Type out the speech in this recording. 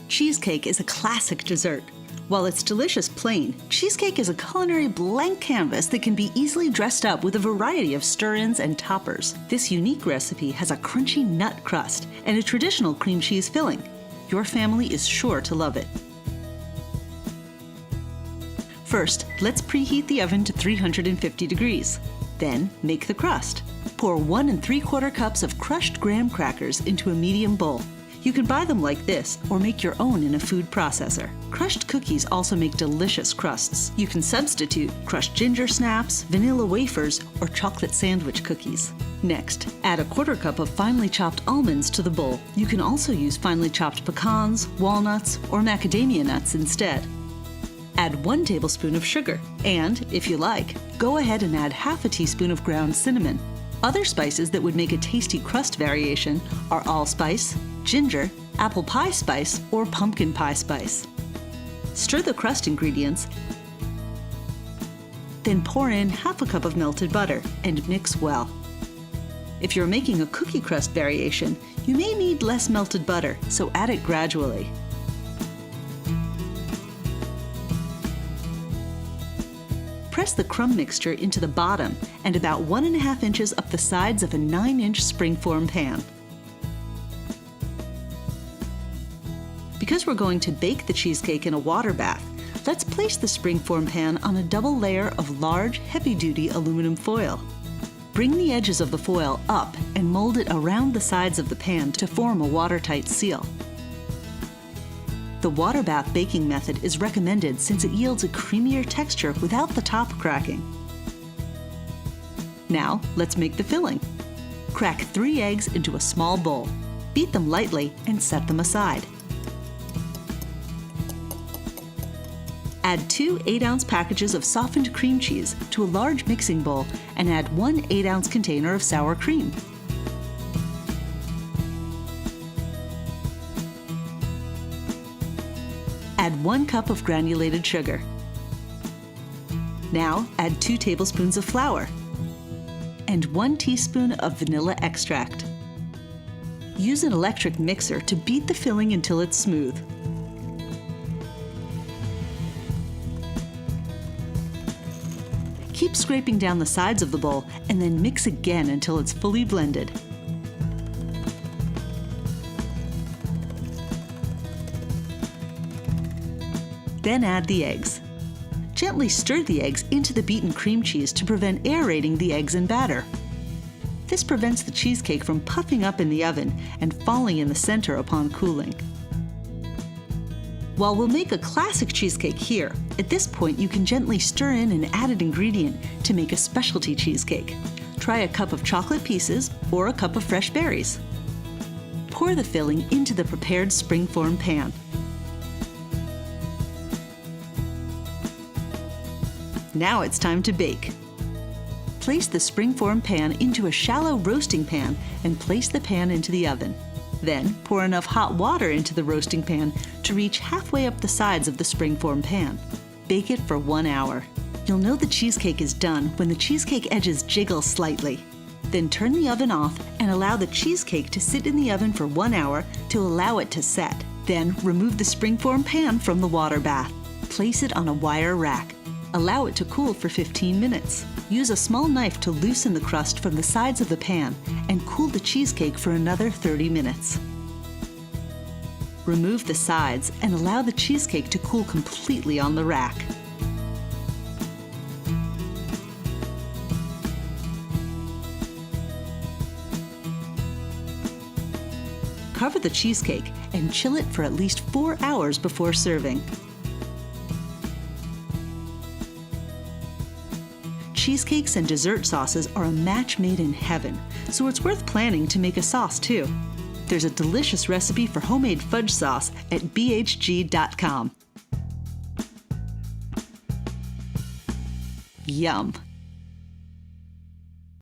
Cheesecake is a classic dessert. While it's delicious plain, cheesecake is a culinary blank canvas that can be easily dressed up with a variety of stir-ins and toppers. This unique recipe has a crunchy nut crust and a traditional cream cheese filling. Your family is sure to love it. First, let's preheat the oven to 350 degrees. Then, make the crust. Pour 1 3/4 cups of crushed graham crackers into a medium bowl. You can buy them like this or make your own in a food processor. Crushed cookies also make delicious crusts. You can substitute crushed ginger snaps, vanilla wafers, or chocolate sandwich cookies. Next, add 1/4 cup of finely chopped almonds to the bowl. You can also use finely chopped pecans, walnuts, or macadamia nuts instead. Add 1 tablespoon of sugar, and, if you like, go ahead and add half a teaspoon of ground cinnamon. Other spices that would make a tasty crust variation are allspice, ginger, apple pie spice, or pumpkin pie spice. Stir the crust ingredients, then pour in half a cup of melted butter and mix well. If you're making a cookie crust variation, you may need less melted butter, so add it gradually. Press the crumb mixture into the bottom and about 1½ inches up the sides of a 9-inch springform pan. Because we're going to bake the cheesecake in a water bath, let's place the springform pan on a double layer of large, heavy-duty aluminum foil. Bring the edges of the foil up and mold it around the sides of the pan to form a watertight seal. The water bath baking method is recommended since it yields a creamier texture without the top cracking. Now, let's make the filling. Crack 3 eggs into a small bowl. Beat them lightly and set them aside. Add 2 8-ounce packages of softened cream cheese to a large mixing bowl and add 1 8-ounce container of sour cream. Add 1 cup of granulated sugar. Now add 2 tablespoons of flour and 1 teaspoon of vanilla extract. Use an electric mixer to beat the filling until it's smooth. Keep scraping down the sides of the bowl and then mix again until it's fully blended. Then add the eggs. Gently stir the eggs into the beaten cream cheese to prevent aerating the eggs and batter. This prevents the cheesecake from puffing up in the oven and falling in the center upon cooling. While we'll make a classic cheesecake here, at this point you can gently stir in an added ingredient to make a specialty cheesecake. Try a cup of chocolate pieces or a cup of fresh berries. Pour the filling into the prepared springform pan. Now it's time to bake. Place the springform pan into a shallow roasting pan and place the pan into the oven. Then pour enough hot water into the roasting pan to reach halfway up the sides of the springform pan. Bake it for 1 hour. You'll know the cheesecake is done when the cheesecake edges jiggle slightly. Then turn the oven off and allow the cheesecake to sit in the oven for 1 hour to allow it to set. Then remove the springform pan from the water bath. Place it on a wire rack. Allow it to cool for 15 minutes. Use a small knife to loosen the crust from the sides of the pan and cool the cheesecake for another 30 minutes. Remove the sides and allow the cheesecake to cool completely on the rack. Cover the cheesecake and chill it for at least 4 hours before serving. Cheesecakes and dessert sauces are a match made in heaven, so it's worth planning to make a sauce too. There's a delicious recipe for homemade fudge sauce at bhg.com. Yum!